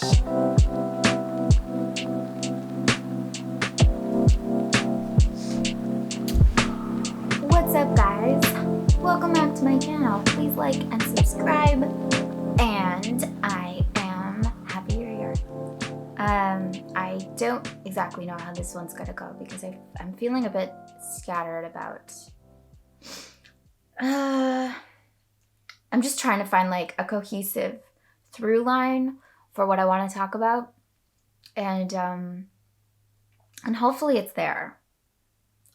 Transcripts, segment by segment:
What's up, guys? Welcome back to my channel. Please like and subscribe. And I am happy you're here. I don't exactly know how this one's gonna go because I'm feeling a bit scattered about. I'm just trying to find like a cohesive through line for what I want to talk about, and hopefully it's there.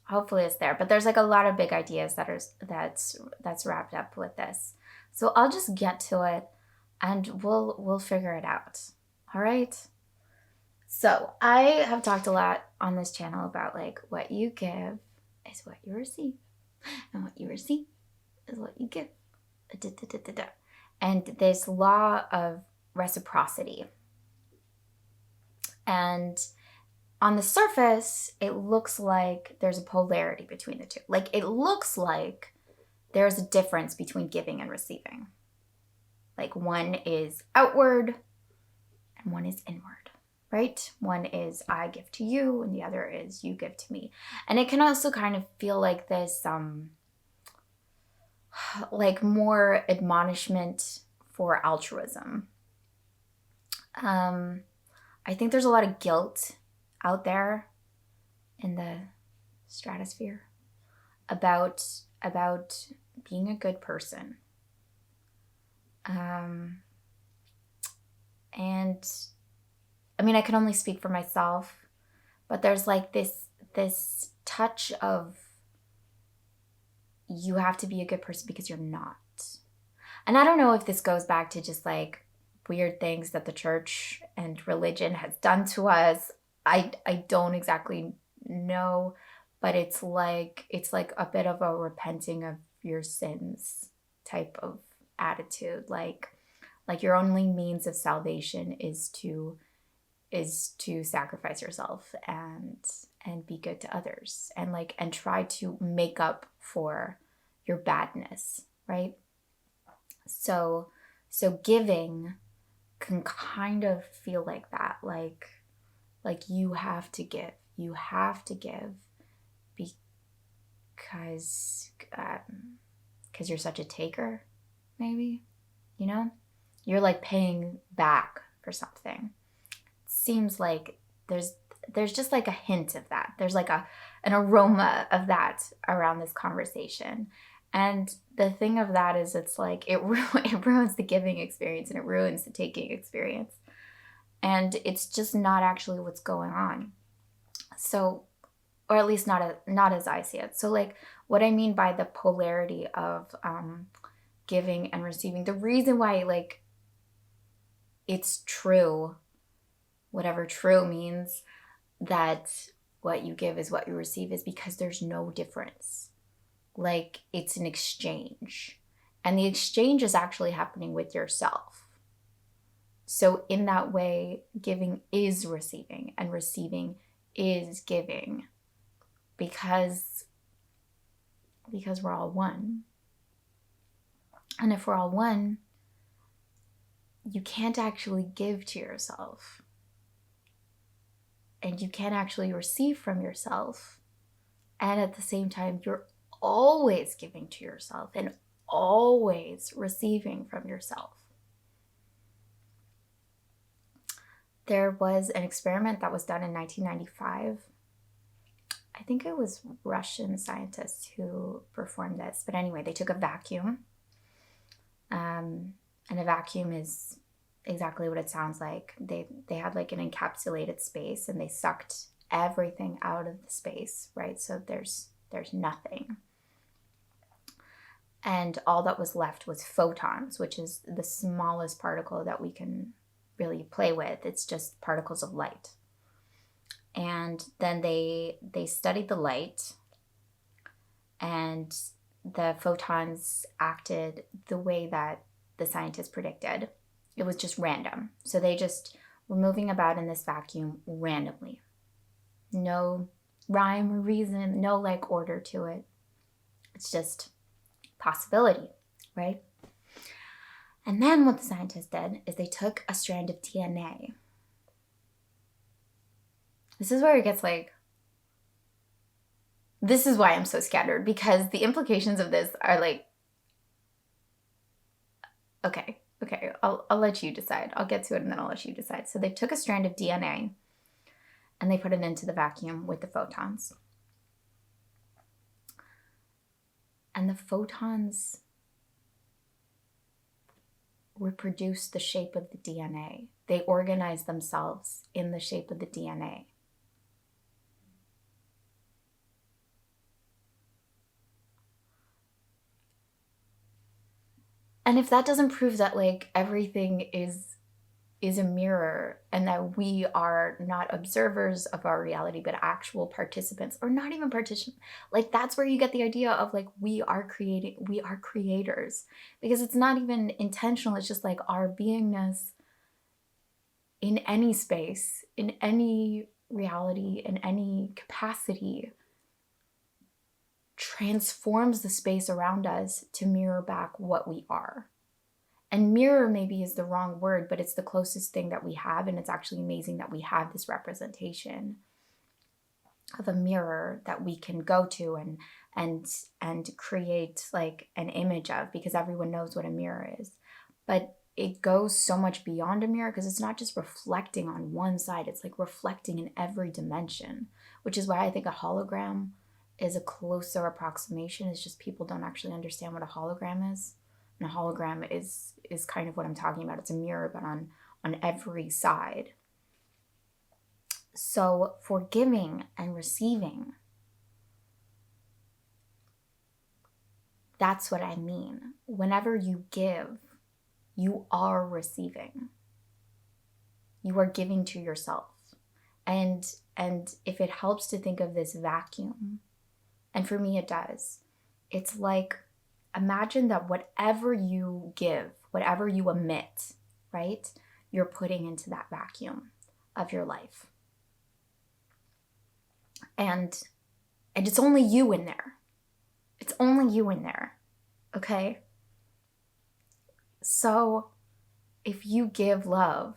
Hopefully it's there, but there's like a lot of big ideas that's wrapped up with this. So I'll just get to it and we'll figure it out. All right. So I have talked a lot on this channel about like what you give is what you receive, and what you receive is what you give. And this law of reciprocity. And on the surface, it looks like there's a polarity between the two. Like it looks like there's a difference between giving and receiving. Like one is outward and one is inward, right? One is I give to you and the other is you give to me. And it can also kind of feel like this, like more admonishment for altruism. I think there's a lot of guilt out there in the stratosphere about being a good person. And I mean, I can only speak for myself, but there's like this touch of you have to be a good person because you're not. And I don't know if this goes back to just like weird things that the church and religion has done to us. I don't exactly know, but it's like a bit of a repenting of your sins type of attitude. Like your only means of salvation is to sacrifice yourself and be good to others and try to make up for your badness, right? So giving can kind of feel like that, like you have to give because you're such a taker, maybe, you know, you're like paying back for something. It seems like there's just like a hint of that. There's like an aroma of that around this conversation. And the thing of that is it's like it ruins the giving experience and it ruins the taking experience. And it's just not actually what's going on. So, or at least not as I see it. So like what I mean by the polarity of giving and receiving, the reason why like it's true, whatever true means, that what you give is what you receive is because there's no difference. Like it's an exchange. And the exchange is actually happening with yourself. So in that way, giving is receiving and receiving is giving because we're all one. And if we're all one, you can't actually give to yourself. And you can't actually receive from yourself. And at the same time, you're always giving to yourself and always receiving from yourself. There was an experiment that was done in 1995. I think it was Russian scientists who performed this. But anyway, they took a vacuum. And a vacuum is exactly what it sounds like. They had like an encapsulated space and they sucked everything out of the space, right? So there's nothing. And all that was left was photons, which is the smallest particle that we can really play with. It's just particles of light. And then they studied the light, and the photons acted the way that the scientists predicted. It was just random. So they just were moving about in this vacuum randomly. No rhyme or reason, no like order to it. It's just possibility, right? And then what the scientists did is they took a strand of DNA. This is where it gets like, this is why I'm so scattered, because the implications of this are like, okay, I'll let you decide. I'll get to it and then I'll let you decide. So they took a strand of DNA and they put it into the vacuum with the photons. And the photons reproduce the shape of the DNA. They organize themselves in the shape of the DNA. And if that doesn't prove that like everything is a mirror and that we are not observers of our reality, but actual participants, or not even participants, like that's where you get the idea of like we are creators, because it's not even intentional. It's just like our beingness in any space, in any reality, in any capacity, transforms the space around us to mirror back what we are. And mirror maybe is the wrong word, but it's the closest thing that we have. And it's actually amazing that we have this representation of a mirror that we can go to and create like an image of, because everyone knows what a mirror is. But it goes so much beyond a mirror, because it's not just reflecting on one side, it's like reflecting in every dimension, which is why I think a hologram is a closer approximation. It's just people don't actually understand what a hologram is. And a hologram is kind of what I'm talking about. It's a mirror, but on every side. So for giving and receiving, that's what I mean. Whenever you give, you are receiving. You are giving to yourself. And if it helps to think of this vacuum, and for me it does, it's like, imagine that whatever you give, whatever you emit, right, you're putting into that vacuum of your life. And it's only you in there. It's only you in there, okay? So if you give love,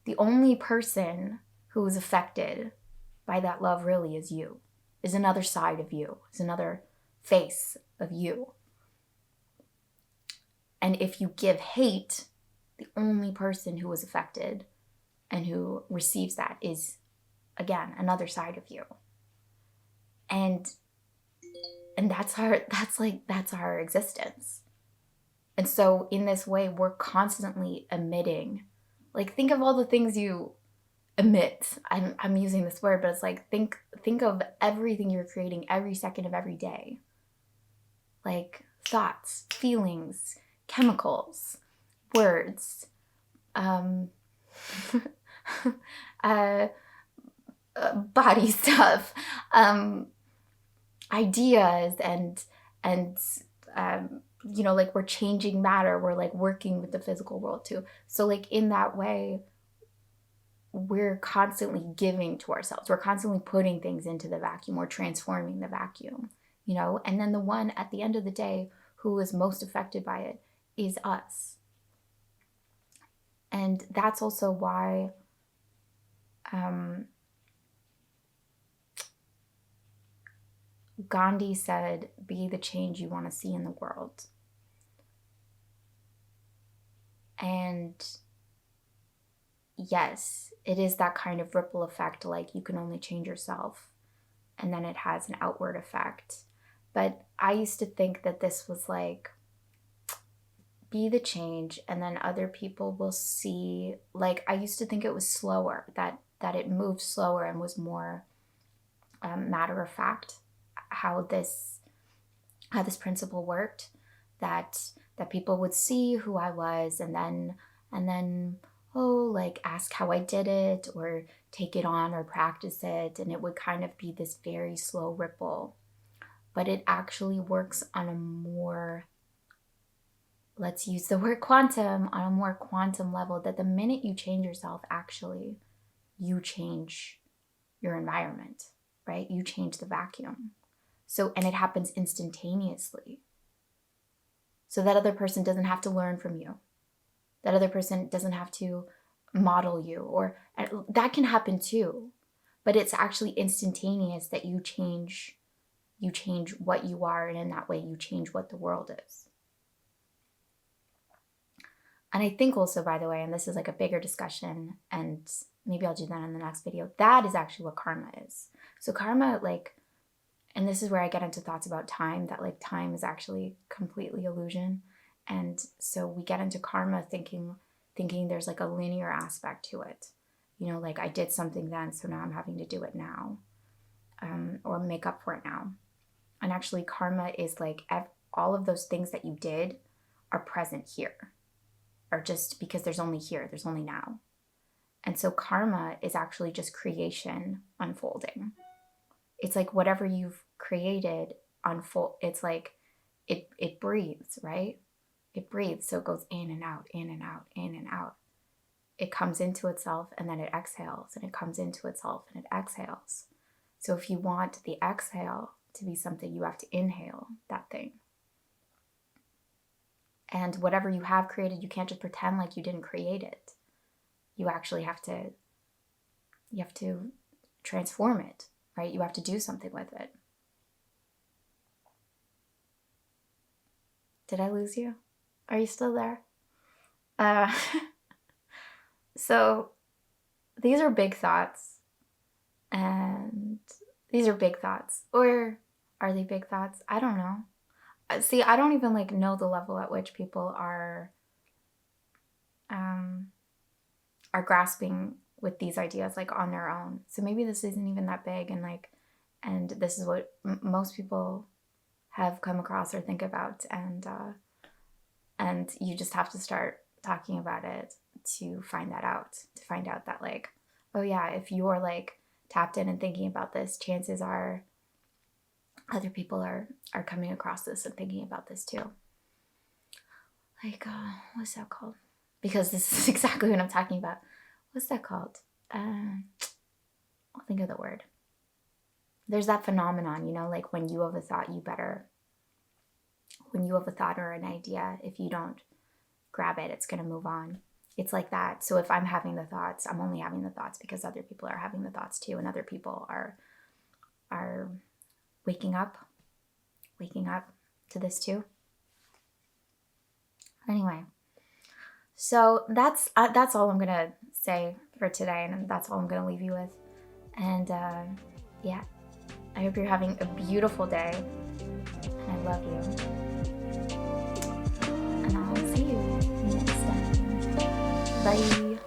the only person who is affected by that love really is you, is another side of you, is another face of you. And if you give hate, the only person who is affected and who receives that is, again, another side of you. And that's our existence. And so in this way, we're constantly emitting. Like, think of all the things you emit. I'm using this word, but it's like, think of everything you're creating every second of every day. Like thoughts, feelings, chemicals, words, body stuff, ideas, and like we're changing matter. We're like working with the physical world too. So like in that way, we're constantly giving to ourselves. We're constantly putting things into the vacuum. We're transforming the vacuum, and then the one at the end of the day who is most affected by it is us. And that's also why Gandhi said, be the change you want to see in the world. And yes, it is that kind of ripple effect, like you can only change yourself and then it has an outward effect. But I used to think that this was like, be the change and then other people will see. Like, I used to think it was slower, that it moved slower and was more matter of fact how this principle worked, that people would see who I was and then like ask how I did it or take it on or practice it, and it would kind of be this very slow ripple. But it actually works on a more, let's use the word quantum, on a more quantum level, that the minute you change yourself, actually you change your environment, right? You change the vacuum. So, and it happens instantaneously. so that other person doesn't have to learn from you. That other person doesn't have to model you, or that can happen too. But it's actually instantaneous that you change what you are, and in that way you change what the world is. And I think also, by the way, and this is like a bigger discussion, and maybe I'll do that in the next video, that is actually what karma is. So karma, like, and this is where I get into thoughts about time, that like time is actually completely illusion. And so we get into karma thinking there's like a linear aspect to it. You know, like I did something then, so now I'm having to do it now, or make up for it now. And actually karma is like all of those things that you did are present here, or just because there's only here, there's only now. And so karma is actually just creation unfolding. It's like whatever you've created unfold. It's like it breathes, right? It breathes, so it goes in and out, in and out, in and out. It comes into itself and then it exhales, and it comes into itself and it exhales. So if you want the exhale to be something, you have to inhale that thing. And whatever you have created, you can't just pretend like you didn't create it. You actually have to transform it, right? You have to do something with it. Did I lose you? Are you still there? So these are big thoughts, and these are big thoughts, or are they big thoughts? I don't know. See, I don't even like know the level at which people are grasping with these ideas like on their own. So maybe this isn't even that big, and this is what most people have come across or think about, and you just have to start talking about it to find that out, to find out that like, oh yeah, if you're like tapped in and thinking about this, chances are other people are coming across this and thinking about this too. Like, what's that called? Because this is exactly what I'm talking about. What's that called? I'll think of the word. There's that phenomenon, you know, like when you have a thought, when you have a thought or an idea, if you don't grab it, it's going to move on. It's like that. So if I'm having the thoughts, I'm only having the thoughts because other people are having the thoughts too, and other people are waking up to this too. Anyway, so that's all I'm gonna say for today, and that's all I'm gonna leave you with. And yeah, I hope you're having a beautiful day, and I love you. And I'll see you next time. Bye.